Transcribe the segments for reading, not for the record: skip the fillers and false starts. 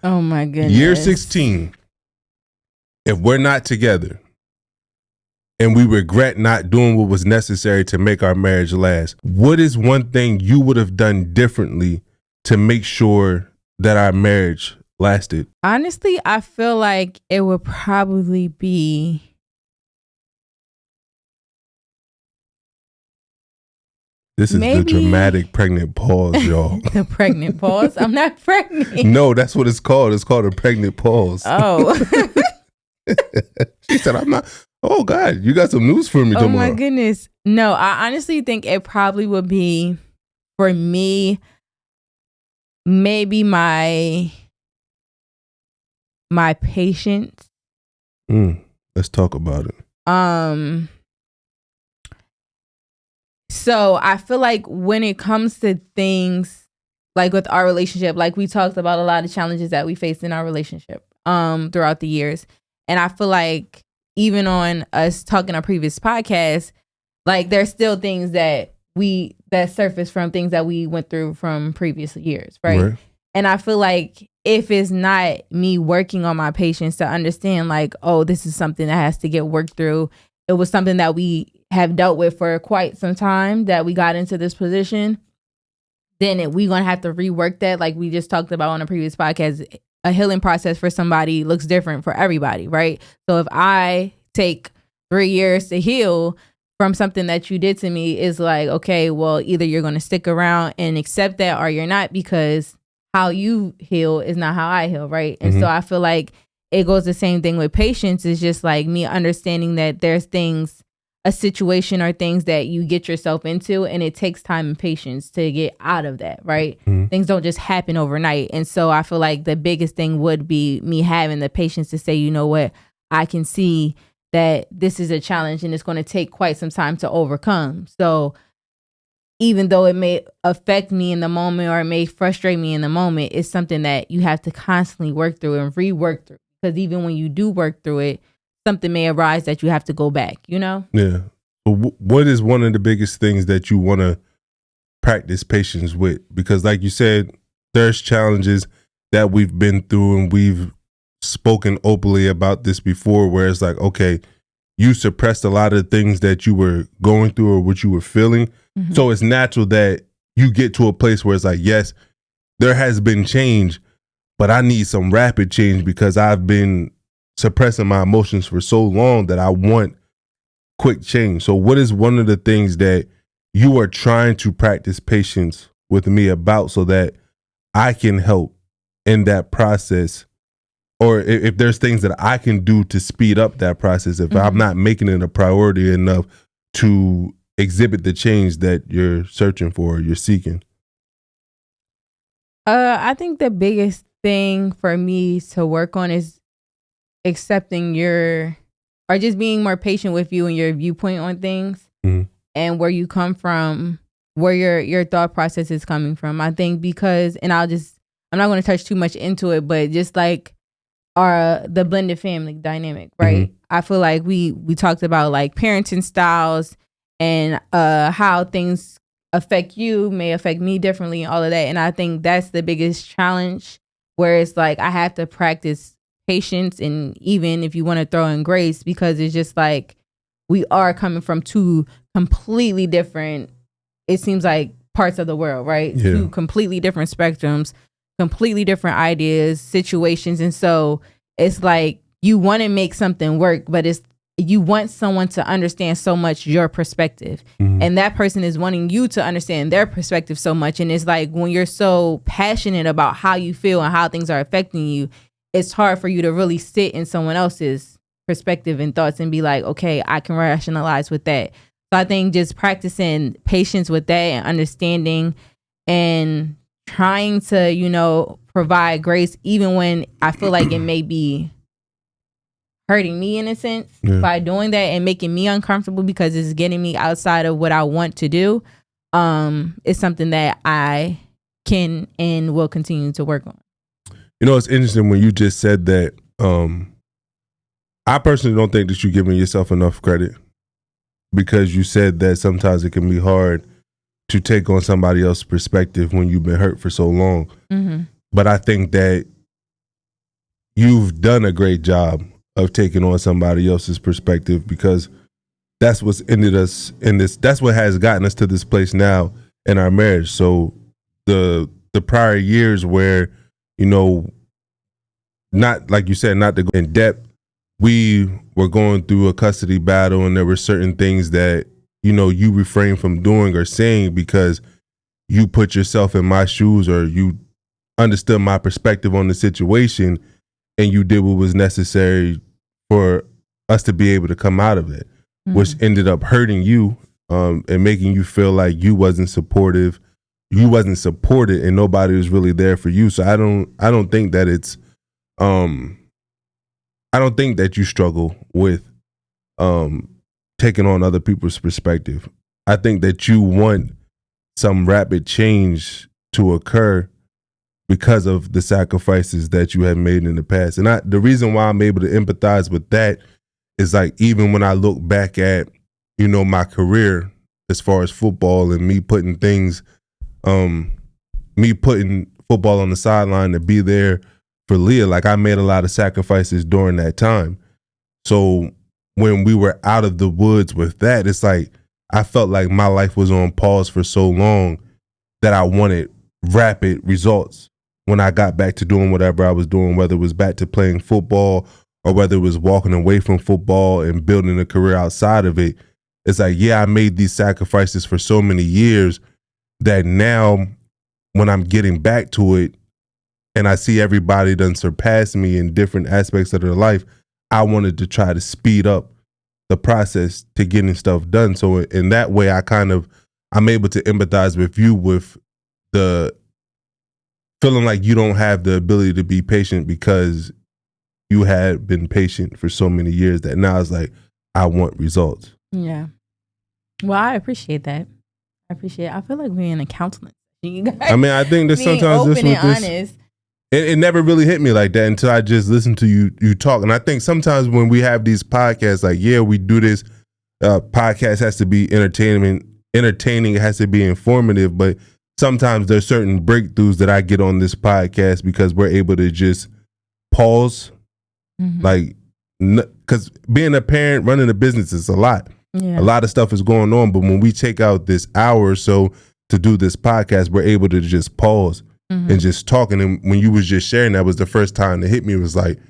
Oh my goodness. Year 16, if we're not together and we regret not doing what was necessary to make our marriage last, what is one thing you would have done differently to make sure that our marriage lasted? Honestly, I feel like it would probably be This is the dramatic pregnant pause, y'all. The pregnant pause? I'm not pregnant. No, that's what it's called. It's called a pregnant pause. Oh. She said, I'm not. Oh, God, you got some news for me tomorrow. Oh, my goodness. No, I honestly think it probably would be, for me, maybe my patience. Let's talk about it. So I feel like when it comes to things like with our relationship, like we talked about a lot of challenges that we faced in our relationship throughout the years. And I feel like even on us talking our previous podcast, like there's still things that surface from things that we went through from previous years, right? And I feel like if it's not me working on my patience to understand like, oh, this is something that has to get worked through. It was something that we have dealt with for quite some time that we got into this position, then we're going to have to rework that. Like we just talked about on a previous podcast, a healing process for somebody looks different for everybody, right? So if I take 3 years to heal from something that you did to me, is like, okay, well, either you're going to stick around and accept that or you're not, because how you heal is not how I heal, right? And so I feel like it goes the same thing with patience. Is just like me understanding that there's things, a situation or things that you get yourself into, and it takes time and patience to get out of that, right? Things don't just happen overnight. And so I feel like the biggest thing would be me having the patience to say, you know what, I can see that this is a challenge and it's going to take quite some time to overcome. So even though it may affect me in the moment or it may frustrate me in the moment, it's something that you have to constantly work through and rework through. Because even when you do work through it, something may arise that you have to go back, you know? Yeah. But what is one of the biggest things that you want to practice patience with? Because like you said, there's challenges that we've been through, and we've spoken openly about this before, where it's like, okay, you suppressed a lot of things that you were going through or what you were feeling. So it's natural that you get to a place where it's like, yes, there has been change, but I need some rapid change because I've been suppressing my emotions for so long that I want quick change. So what is one of the things that you are trying to practice patience with me about, so that I can help in that process? Or if there's things that I can do to speed up that process, if I'm not making it a priority enough to exhibit the change that you're searching for or you're seeking? I think the biggest thing for me to work on is accepting or just being more patient with you and your viewpoint on things, and where you come from, where your thought process is coming from. I think because, and I'm not going to touch too much into it, but just like the blended family dynamic, right? I feel like we talked about like parenting styles and how things affect you may affect me differently and all of that. And I think that's the biggest challenge, where it's like I have to practice patience, and even if you want to throw in grace, because it's just like we are coming from two completely different, it seems like, parts of the world, right? Yeah. Two completely different spectrums, completely different ideas, situations. And so it's like you want to make something work, but you want someone to understand so much your perspective, and that person is wanting you to understand their perspective so much. And it's like when you're so passionate about how you feel and how things are affecting you, it's hard for you to really sit in someone else's perspective and thoughts and be like, okay, I can rationalize with that. So I think just practicing patience with that and understanding and trying to, provide grace, even when I feel like it may be hurting me in a sense, by doing that and making me uncomfortable because it's getting me outside of what I want to do, is something that I can and will continue to work on. It's interesting when you just said that. I personally don't think that you're giving yourself enough credit, because you said that sometimes it can be hard to take on somebody else's perspective when you've been hurt for so long. But I think that you've done a great job of taking on somebody else's perspective, because that's what's ended us in this. That's what has gotten us to this place now in our marriage. So the prior years where, you know, not like you said, not to go in depth, we were going through a custody battle, and there were certain things that, you know, you refrain from doing or saying because you put yourself in my shoes, or you understood my perspective on the situation, and you did what was necessary for us to be able to come out of it, which ended up hurting you, and making you feel like you wasn't supported, and nobody was really there for you. So I don't think that it's I don't think that you struggle with taking on other people's perspective. I think that you want some rapid change to occur because of the sacrifices that you have made in the past. And the reason why I'm able to empathize with that is, like, even when I look back at, you know, my career as far as football, and me putting football on the sideline to be there for Leah, like, I made a lot of sacrifices during that time. So when we were out of the woods with that, it's like I felt like my life was on pause for so long that I wanted rapid results when I got back to doing whatever I was doing, whether it was back to playing football or whether it was walking away from football and building a career outside of it. It's like, yeah, I made these sacrifices for so many years that now when I'm getting back to it and I see everybody done surpass me in different aspects of their life, I wanted to try to speed up the process to getting stuff done. So in that way, I'm able to empathize with you, with the feeling like you don't have the ability to be patient because you had been patient for so many years that now it's like, I want results. Yeah. Well, I appreciate that. I feel like we're in a counseling. You guys, I mean, I think that sometimes open and honest. It never really hit me like that until I just listened to you talk. And I think sometimes when we have these podcasts, like, yeah, we do this. Podcast has to be entertaining. It has to be informative. But sometimes there's certain breakthroughs that I get on this podcast because we're able to just pause. Like, because being a parent, running a business is a lot. Yeah. A lot of stuff is going on. But when we take out this hour or so to do this podcast, we're able to just pause. And just talking. And when you was just sharing, that was the first time that hit me. It was like,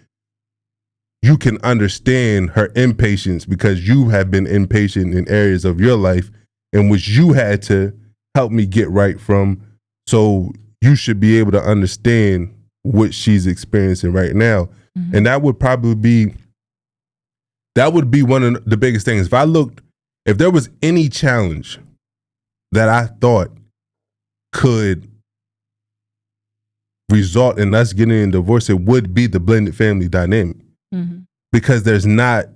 you can understand her impatience because you have been impatient in areas of your life in which you had to help me get right from. So you should be able to understand what she's experiencing right now. And that would be one of the biggest things. If there was any challenge that I thought could result in us getting a divorce, it would be the blended family dynamic. Because there's not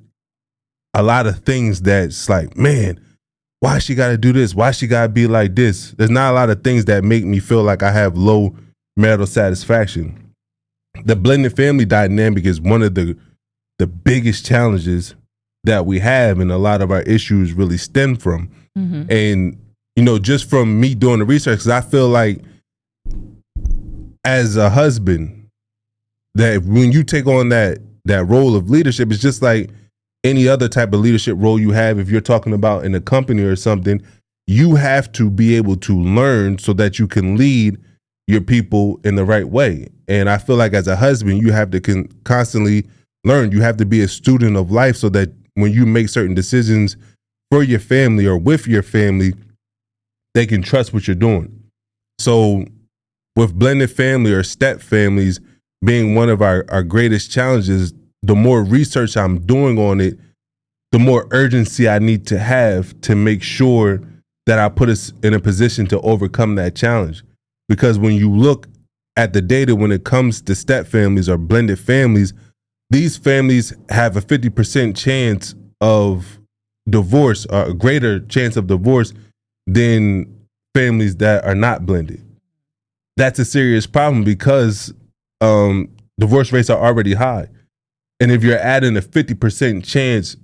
a lot of things that's like, man, why she got to do this? Why she got to be like this? There's not a lot of things that make me feel like I have low marital satisfaction. The blended family dynamic is one of the biggest challenges that we have, and a lot of our issues really stem from. And, you know, just from me doing the research, 'cause I feel like as a husband, that when you take on that role of leadership, it's just like any other type of leadership role you have. If you're talking about in a company or something, you have to be able to learn so that you can lead your people in the right way. And I feel like as a husband, you have to constantly learn. You have to be a student of life so that when you make certain decisions for your family or with your family, they can trust what you're doing. So with blended family or step families being one of our greatest challenges, the more research I'm doing on it, the more urgency I need to have to make sure that I put us in a position to overcome that challenge. Because when you look at the data when it comes to step families or blended families, these families have a 50% chance of divorce, or a greater chance of divorce than families that are not blended. That's a serious problem because divorce rates are already high. And if you're adding a 50% chance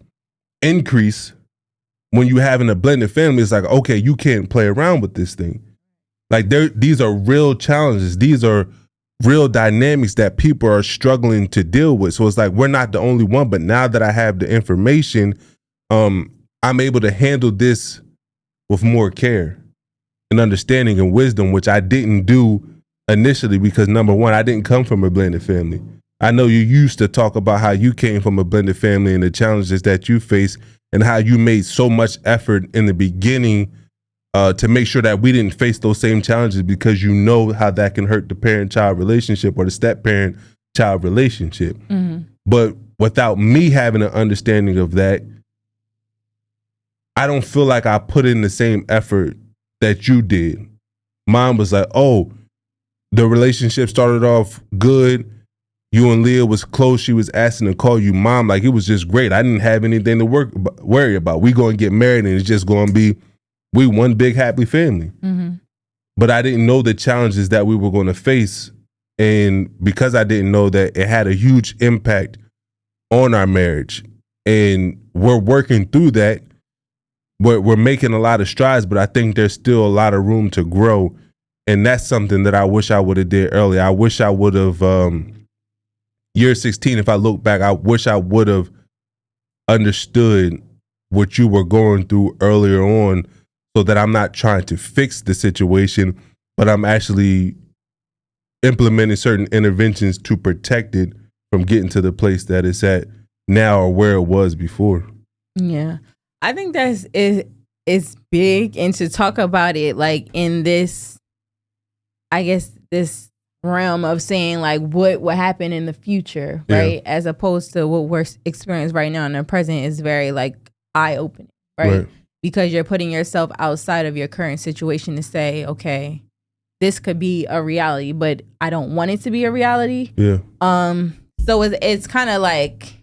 increase when you having a blended family, it's like, okay, you can't play around with this thing. Like, these are real challenges. These are real dynamics that people are struggling to deal with. So it's like we're not the only one, but now that I have the information, I'm able to handle this with more care and understanding and wisdom, which I didn't do initially because, number one, I didn't come from a blended family. I know you used to talk about how you came from a blended family and the challenges that you face and how you made so much effort in the beginning to make sure that we didn't face those same challenges because you know how that can hurt the parent-child relationship or the step-parent-child relationship. Mm-hmm. But without me having an understanding of that, I don't feel like I put in the same effort that you did. Mine was like, oh, the relationship started off good. You and Leah was close. She was asking to call you mom. Like, it was just great. I didn't have anything to worry about. We going to get married and it's just going to be, we one big happy family. Mm-hmm. But I didn't know the challenges that we were going to face. And because I didn't know that, it had a huge impact on our marriage. And we're working through that. We're making a lot of strides, but I think there's still a lot of room to grow. And that's something that I wish I would have did earlier. I wish I would have, year 16, if I look back, I wish I would have understood what you were going through earlier on so that I'm not trying to fix the situation, but I'm actually implementing certain interventions to protect it from getting to the place that it's at now or where it was before. Yeah. I think it's big, and to talk about it like in this, I guess, this realm of saying like what will happen in the future, right? Yeah. As opposed to what we're experiencing right now in the present is very like eye-opening, right? Because you're putting yourself outside of your current situation to say, okay, this could be a reality, but I don't want it to be a reality. Yeah. So it's kind of like,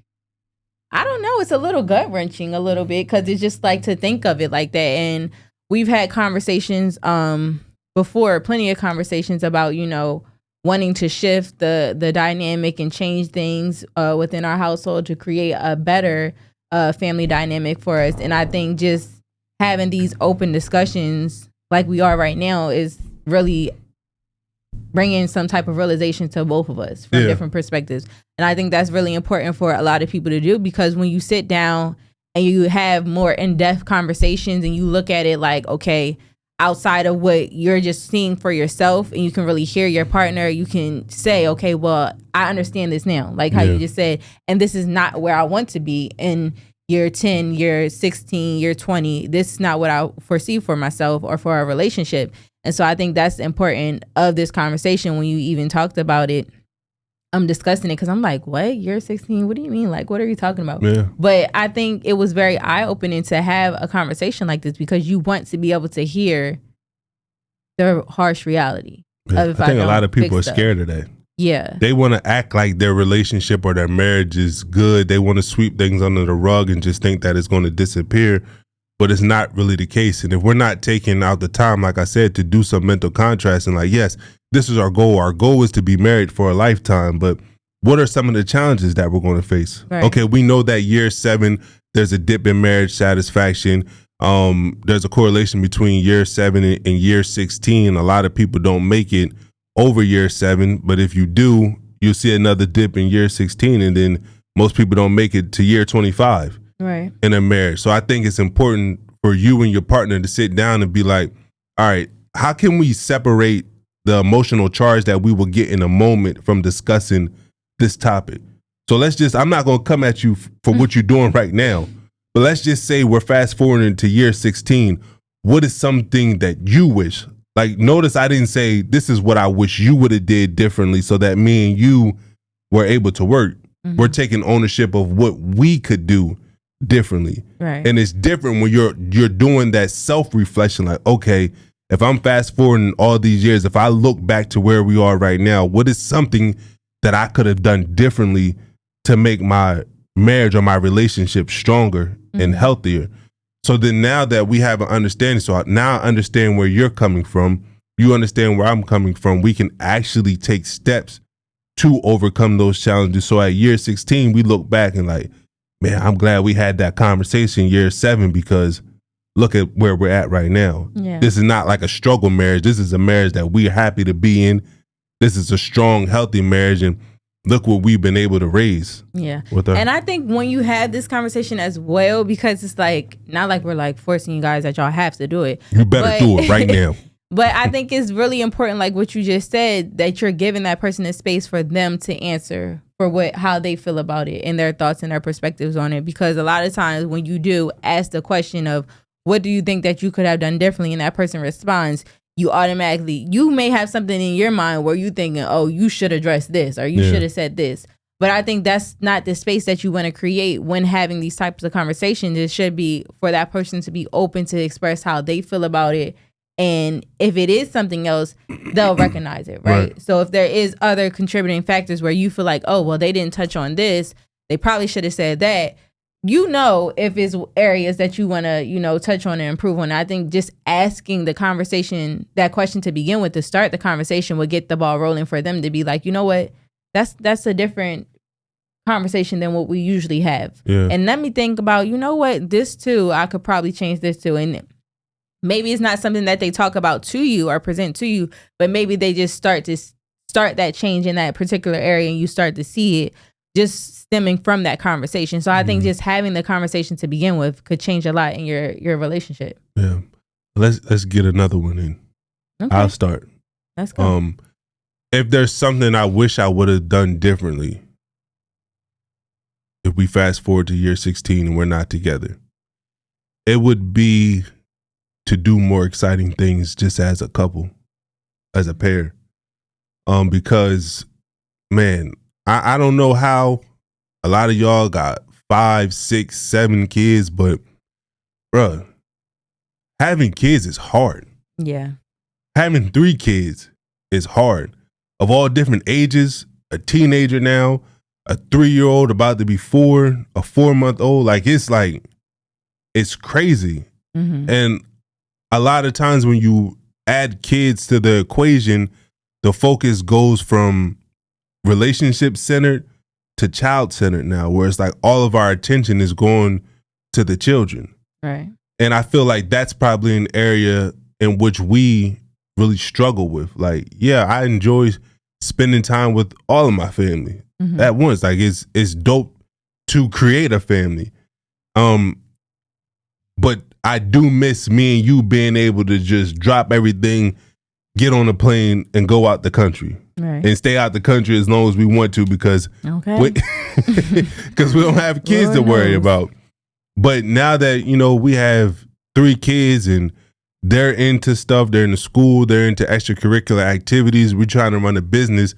I don't know, it's a little gut-wrenching a little bit because it's just like to think of it like that. And we've had conversations before, plenty of conversations about, you know, wanting to shift the dynamic and change things within our household to create a better family dynamic for us. And I think just having these open discussions like we are right now is really bringing some type of realization to both of us from different perspectives. And I think that's really important for a lot of people to do, because when you sit down and you have more in-depth conversations and you look at it like, okay, outside of what you're just seeing for yourself, and you can really hear your partner, you can say, okay, well, I understand this now, like how you just said, and this is not where I want to be in year 10, year 16, year 20. This is not what I foresee for myself or for our relationship. And so I think that's important of this conversation when you even talked about it. I'm discussing it because I'm like, what? Year 16? What do you mean? Like, what are you talking about? Yeah. But I think it was very eye-opening to have a conversation like this because you want to be able to hear the harsh reality. Yeah. I think a lot of people are scared of that. Yeah. They want to act like their relationship or their marriage is good. They want to sweep things under the rug and just think that it's going to disappear. But it's not really the case. And if we're not taking out the time, like I said, to do some mental contrast and like, yes, this is our goal. Our goal is to be married for a lifetime. But what are some of the challenges that we're going to face? Right. Okay, we know that year 7, there's a dip in marriage satisfaction. There's a correlation between year 7 and year 16. A lot of people don't make it over year 7. But if you do, you'll see another dip in year 16. And then most people don't make it to year 25. Right. In a marriage. So I think it's important for you and your partner to sit down and be like, all right, how can we separate the emotional charge that we will get in a moment from discussing this topic? So let's just, I'm not going to come at you for what you're doing right now, but let's just say we're fast forwarding to year 16. What is something that you wish? Like, notice I didn't say this is what I wish you would have did differently so that me and you were able to work. Mm-hmm. We're taking ownership of what we could do differently. Right. And it's different when you're doing that self-reflection, like, okay, if I'm fast forwarding all these years, if I look back to where we are right now, what is something that I could have done differently to make my marriage or my relationship stronger and healthier? So then now that we have an understanding, so now I understand where you're coming from, you understand where I'm coming from, we can actually take steps to overcome those challenges. So at year 16, we look back and like, man, I'm glad we had that conversation year 7 because look at where we're at right now. Yeah. This is not like a struggle marriage. This is a marriage that we're happy to be in. this is a strong, healthy marriage, and look what we've been able to raise. Yeah. With her. And I think when you have this conversation as well, because it's like, not like we're like forcing you guys that y'all have to do it. You better do it right now. But I think it's really important, like what you just said, that you're giving that person a space for them to answer for how they feel about it and their thoughts and their perspectives on it. Because a lot of times when you do ask the question of what do you think that you could have done differently, and that person responds, you may have something in your mind where you thinking, oh, you should address this or you should have said this. But I think that's not the space that you want to create when having these types of conversations. It should be for that person to be open to express how they feel about it. And if it is something else, they'll recognize it, right? So if there is other contributing factors where you feel like, oh, well, they didn't touch on this, they probably should have said that. If it's areas that you want to, touch on and improve on. I think just asking that question to begin with, to start the conversation, would get the ball rolling for them to be like, you know what, that's a different conversation than what we usually have. Yeah. And let me think about, you know what, this too, I could probably change this too. And maybe it's not something that they talk about to you or present to you, but maybe they just start that change in that particular area, and you start to see it just stemming from that conversation. So I think just having the conversation to begin with could change a lot in your relationship. Yeah. Let's get another one in. Okay. I'll start. Let's go. If there's something I wish I would have done differently, if we fast forward to year 16 and we're not together, it would be to do more exciting things just as a couple, as a pair. Because, man, I don't know how a lot of y'all got 5, 6, 7 kids, but bruh, having kids is hard. Yeah. Having 3 kids is hard. Of all different ages, a teenager now, a 3-year-old about to be 4, a 4-month-old, it's crazy. Mm-hmm. And a lot of times when you add kids to the equation, the focus goes from relationship centered to child centered now, where it's like all of our attention is going to the children. Right. And I feel like that's probably an area in which we really struggle with. Like, yeah, I enjoy spending time with all of my family at once. Like it's dope to create a family. But I do miss me and you being able to just drop everything, get on a plane, and go out the country. Right. And stay out the country as long as we want to, because we don't have kids Lord to worry about. But now that, we have 3 kids and they're into stuff, they're in the school, they're into extracurricular activities, we're trying to run a business,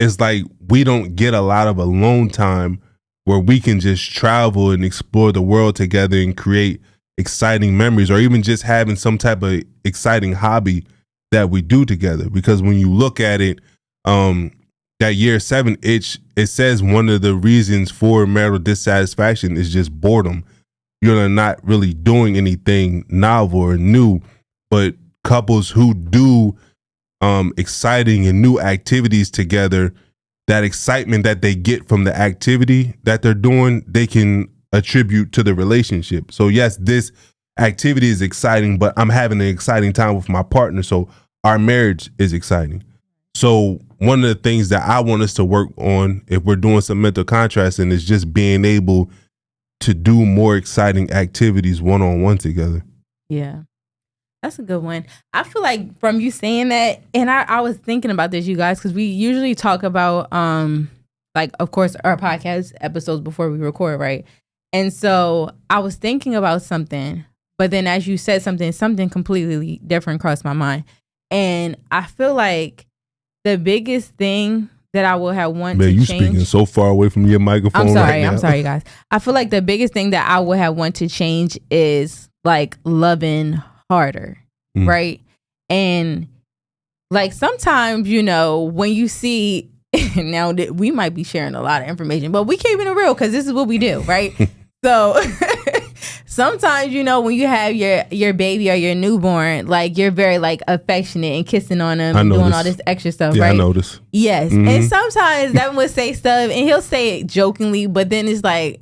it's like we don't get a lot of alone time where we can just travel and explore the world together and create exciting memories, or even just having some type of exciting hobby that we do together. Because when you look at it, that year 7 itch, it says one of the reasons for marital dissatisfaction is just boredom. You're not really doing anything novel or new. But couples who do exciting and new activities together, that excitement that they get from the activity that they're doing, they can attribute to the relationship. So yes, this activity is exciting, but I'm having an exciting time with my partner, so our marriage is exciting. So one of the things that I want us to work on, if we're doing some mental contrasting, is just being able to do more exciting activities one-on-one together. Yeah. That's a good one. I feel like from you saying that, and I was thinking about this, you guys, because we usually talk about, of course, our podcast episodes before we record, right? And so I was thinking about something, but then as you said something completely different crossed my mind. And I feel like the biggest thing that I would have wanted to change. Man, you speaking so far away from your microphone right now. I'm sorry, guys. I feel like the biggest thing that I would have wanted to change is like loving harder, right? And like sometimes, when you see, now that we might be sharing a lot of information, but we keeping it real because this is what we do, right? So sometimes, when you have your baby or your newborn, like you're very like affectionate and kissing on them and doing all this extra stuff, right? I notice. Yes. Mm-hmm. And sometimes that would say stuff and he'll say it jokingly, but then it's like,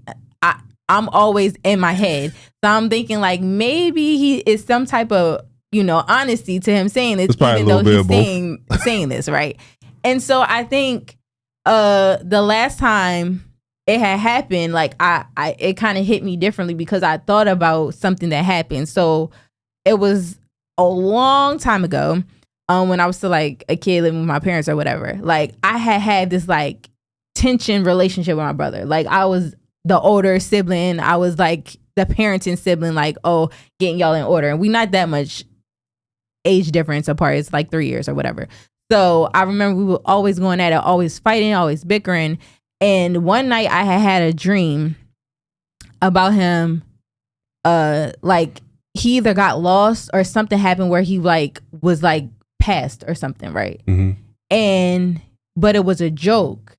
I'm always in my head. So I'm thinking like maybe he is some type of, honesty to him saying this, even though he's saying this, right? And so I think the last time it had happened, like I it kind of hit me differently because I thought about something that happened. So it was a long time ago, when I was still like a kid living with my parents or whatever. Like I had this like tension relationship with my brother. Like I was the older sibling. I was like the parenting sibling, like, oh, getting y'all in order. And we not that much age difference apart. It's like 3 years or whatever. So I remember we were always going at it, always fighting, always bickering. And one night I had a dream about him, like he either got lost or something happened where he like was like passed or something, right? And but it was a joke.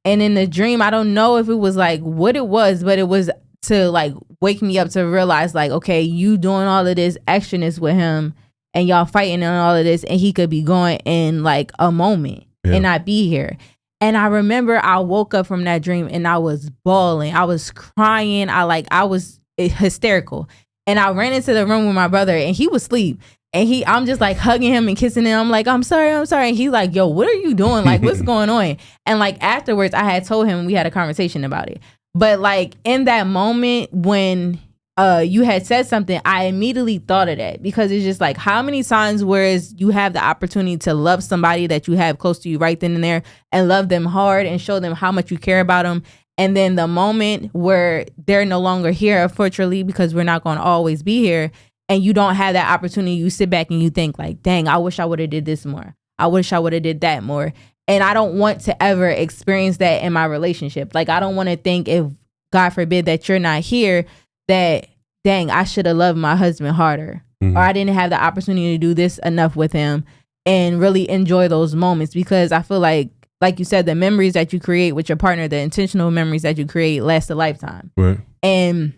And in the dream, I don't know if it was like what it was, but it was to like wake me up to realize like, okay, you doing all of this extraness with him and y'all fighting on all of this, and he could be going in like a moment and not be here. And I remember I woke up from that dream and I was bawling. I was crying. I was hysterical. And I ran into the room with my brother and he was asleep. And I'm just like hugging him and kissing him. I'm like, I'm sorry. And he's like, yo, what are you doing? Like, what's going on? And like afterwards, I had told him, we had a conversation about it. But like in that moment when you had said something, I immediately thought of that, because it's just like, how many times whereas you have the opportunity to love somebody that you have close to you right then and there and love them hard and show them how much you care about them. And then the moment where they're no longer here, unfortunately, because we're not going to always be here, and you don't have that opportunity, you sit back and you think like, dang, I wish I would have did this more. I wish I would have did that more. And I don't want to ever experience that in my relationship. Like, I don't want to think, if God forbid that you're not here, that, dang, I should have loved my husband harder. Or I didn't have the opportunity to do this enough with him and really enjoy those moments. Because I feel like you said, the memories that you create with your partner, the intentional memories that you create last a lifetime. Right. And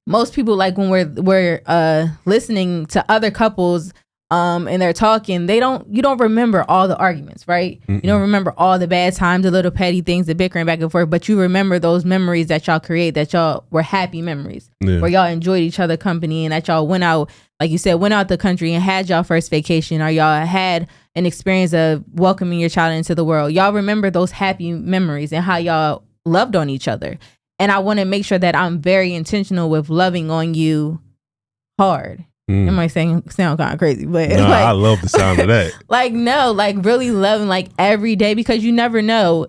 most people, like when we're listening to other couples and they're talking, you don't remember all the arguments, right? You don't remember all the bad times, the little petty things, the bickering back and forth, but you remember those memories that y'all create, that y'all were happy memories, where y'all enjoyed each other company, and that y'all went out, like you said, went out the country and had y'all first vacation, or y'all had an experience of welcoming your child into the world. Y'all remember those happy memories and how y'all loved on each other. And I want to make sure that I'm very intentional with loving on you hard. It might sound kind of crazy, but no, like, I love the sound of that. Like, no, like really loving like every day, because you never know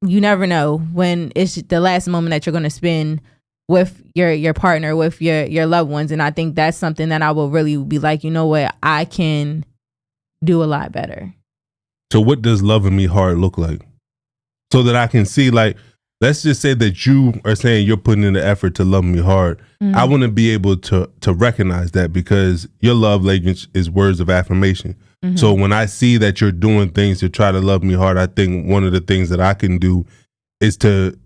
when it's the last moment that you're going to spend with your partner, with your loved ones. And I think that's something that I will really be like, you know what, I can do a lot better. So what does loving me hard look like? So that I can see, like, let's just say that you are saying you're putting in the effort to love me hard. I want to be able to recognize that, because your love language is words of affirmation. So when I see that you're doing things to try to love me hard, I think one of the things that I can do is to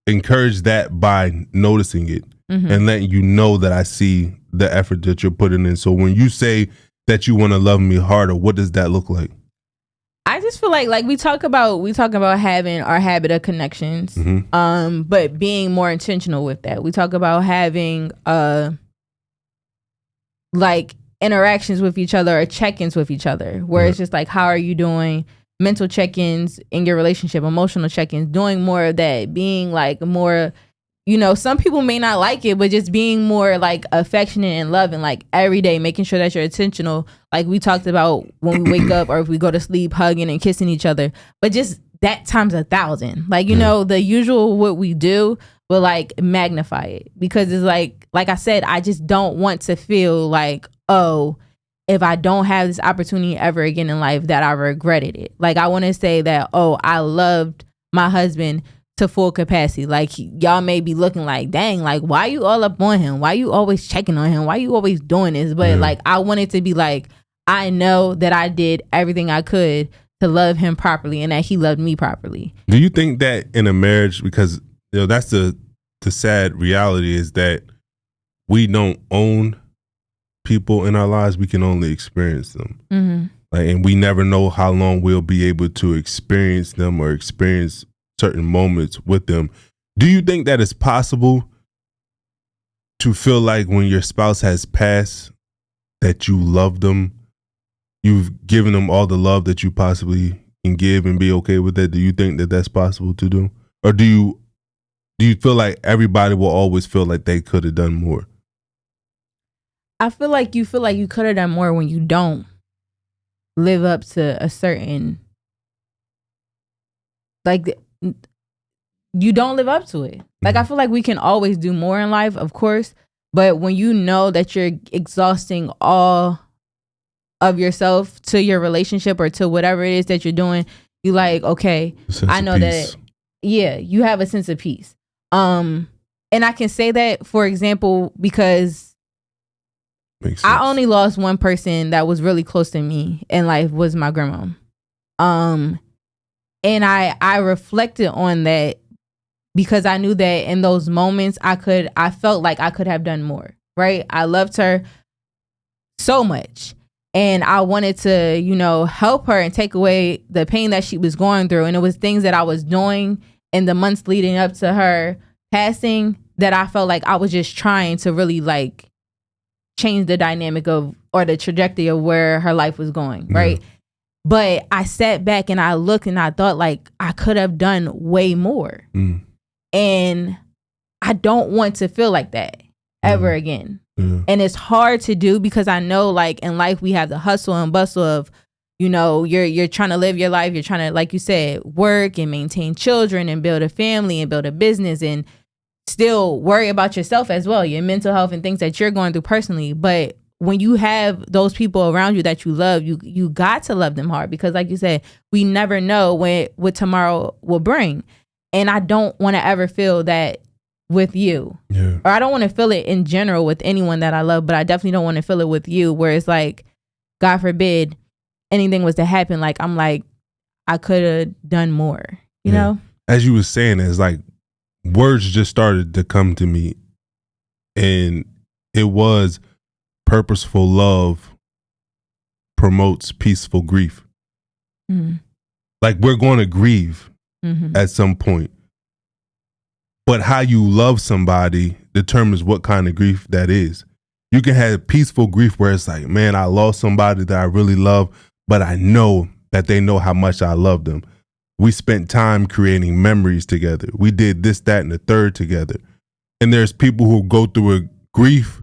encourage that by noticing it and letting you know that I see the effort that you're putting in. So when you say that you want to love me harder, what does that look like? I just feel like we talk about having our habit of connections, but being more intentional with that. We talk about having like interactions with each other, or check-ins with each other, where it's just like, how are you doing? Mental check-ins in your relationship, emotional check-ins, doing more of that, being like more, you know, some people may not like it, but just being more like affectionate and loving, like every day, making sure that you're intentional. Like we talked about when we wake up or if we go to sleep, hugging and kissing each other, but just that times 1,000. Like, you know, the usual what we do, but like magnify it, because it's like I said, I just don't want to feel like, oh, if I don't have this opportunity ever again in life, that I regretted it. Like, I want to say that, oh, I loved my husband to full capacity. Like, y'all may be looking like, dang, like, why you all up on him? Why you always checking on him? Why you always doing this? But like, I want it to be like, I know that I did everything I could to love him properly, and that he loved me properly. Do you think that in a marriage, because you know that's the sad reality, is that we don't own people in our lives, we can only experience them. Like, and we never know how long we'll be able to experience them or experience certain moments with them. Do you think that it's possible to feel like when your spouse has passed that you love them, you've given them all the love that you possibly and give and be okay with that? Do you think that that's possible to do? Or do you feel like everybody will always feel like they could have done more? I feel like you could have done more when you don't live up to a certain, like, you don't live up to it. Like, I feel like we can always do more in life, of course, but when you know that you're exhausting all of yourself to your relationship or to whatever it is that you're doing, you like, okay, I know that, yeah, you have a sense of peace. And I can say that, for example, because I only lost one person that was really close to me in life, was my grandma. And I reflected on that because I knew that in those moments I felt like I could have done more, right? I loved her so much and I wanted to, you know, help her and take away the pain that she was going through. And it was things that I was doing in the months leading up to her passing that I felt like I was just trying to really like change the dynamic of, or the trajectory of where her life was going, right? Yeah. But I sat back and I looked and I thought like I could have done way more. And I don't want to feel like that ever again. And it's hard to do because I know like in life we have the hustle and bustle of, you know, you're trying to live your life. You're trying to, like you said, work and maintain children and build a family and build a business and still worry about yourself as well, your mental health and things that you're going through personally. But when you have those people around you that you love, you got to love them hard because like you said, we never know what tomorrow will bring. And I don't want to ever feel that with you. Yeah. Or I don't want to feel it in general with anyone that I love, but I definitely don't want to feel it with you where it's like, God forbid, anything was to happen. Like, I'm like, I could have done more, you know? As you were saying, it's like words just started to come to me. And it was purposeful love promotes peaceful grief. Like we're going to grieve at some point. But how you love somebody determines what kind of grief that is. You can have peaceful grief where it's like, man, I lost somebody that I really love, but I know that they know how much I love them. We spent time creating memories together. We did this, that, and the third together. And there's people who go through a grief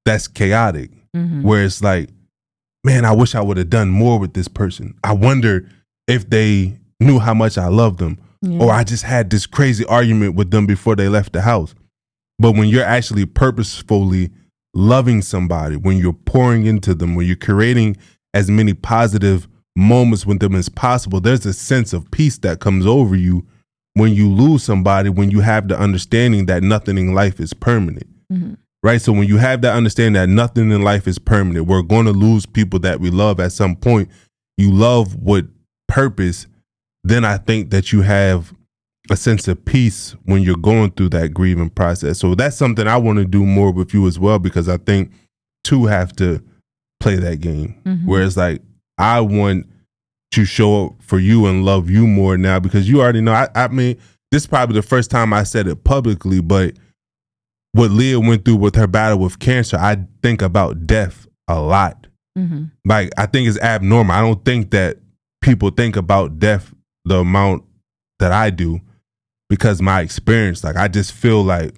that's chaotic, where it's like, man, I wish I would have done more with this person. I wonder if they knew how much I love them. Or I just had this crazy argument with them before they left the house. But when you're actually purposefully loving somebody, when you're pouring into them, when you're creating as many positive moments with them as possible, there's a sense of peace that comes over you when you lose somebody, when you have the understanding that nothing in life is permanent. Right? So when you have that understanding that nothing in life is permanent, we're going to lose people that we love at some point. You love with purpose. Then I think that you have a sense of peace when you're going through that grieving process. So that's something I want to do more with you as well, because I think two have to play that game. Whereas like, I want to show up for you and love you more now because you already know. I mean, this is probably the first time I said it publicly, but what Leah went through with her battle with cancer, I think about death a lot. Like, I think it's abnormal. I don't think that people think about death the amount that I do because my experience, like I just feel like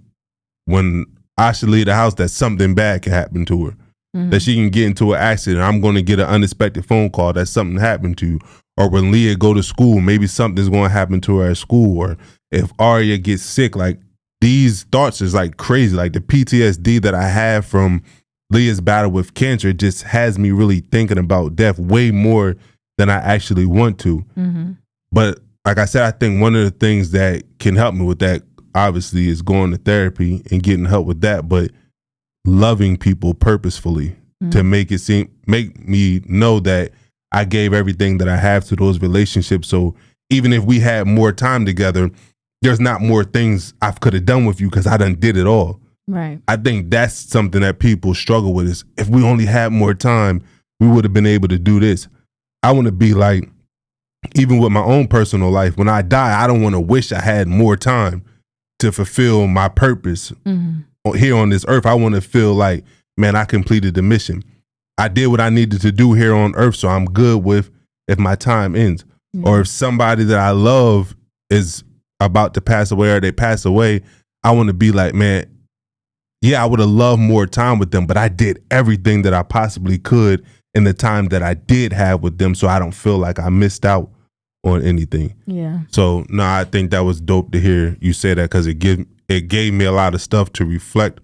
when I should leave the house that something bad can happen to her, that she can get into an accident. I'm going to get an unexpected phone call that something happened to you. Or when Leah go to school, maybe something's going to happen to her at school. Or if Arya gets sick, like these thoughts is like crazy. Like the PTSD that I have from Leah's battle with cancer just has me really thinking about death way more than I actually want to. But like I said, I think one of the things that can help me with that, obviously, is going to therapy and getting help with that. But loving people purposefully to make me know that I gave everything that I have to those relationships. So even if we had more time together, there's not more things I could have done with you because I done did it all. Right. I think that's something that people struggle with is if we only had more time, we would have been able to do this. I want to be like, even with my own personal life, when I die, I don't want to wish I had more time to fulfill my purpose here on this earth. I want to feel like, man, I completed the mission. I did what I needed to do here on earth, so I'm good with if my time ends. Or if somebody that I love is about to pass away or they pass away, I want to be like, man, yeah, I would have loved more time with them, but I did everything that I possibly could in the time that I did have with them, so I don't feel like I missed out on anything. Yeah. So no, I think that was dope to hear you say that, because it gave me a lot of stuff to reflect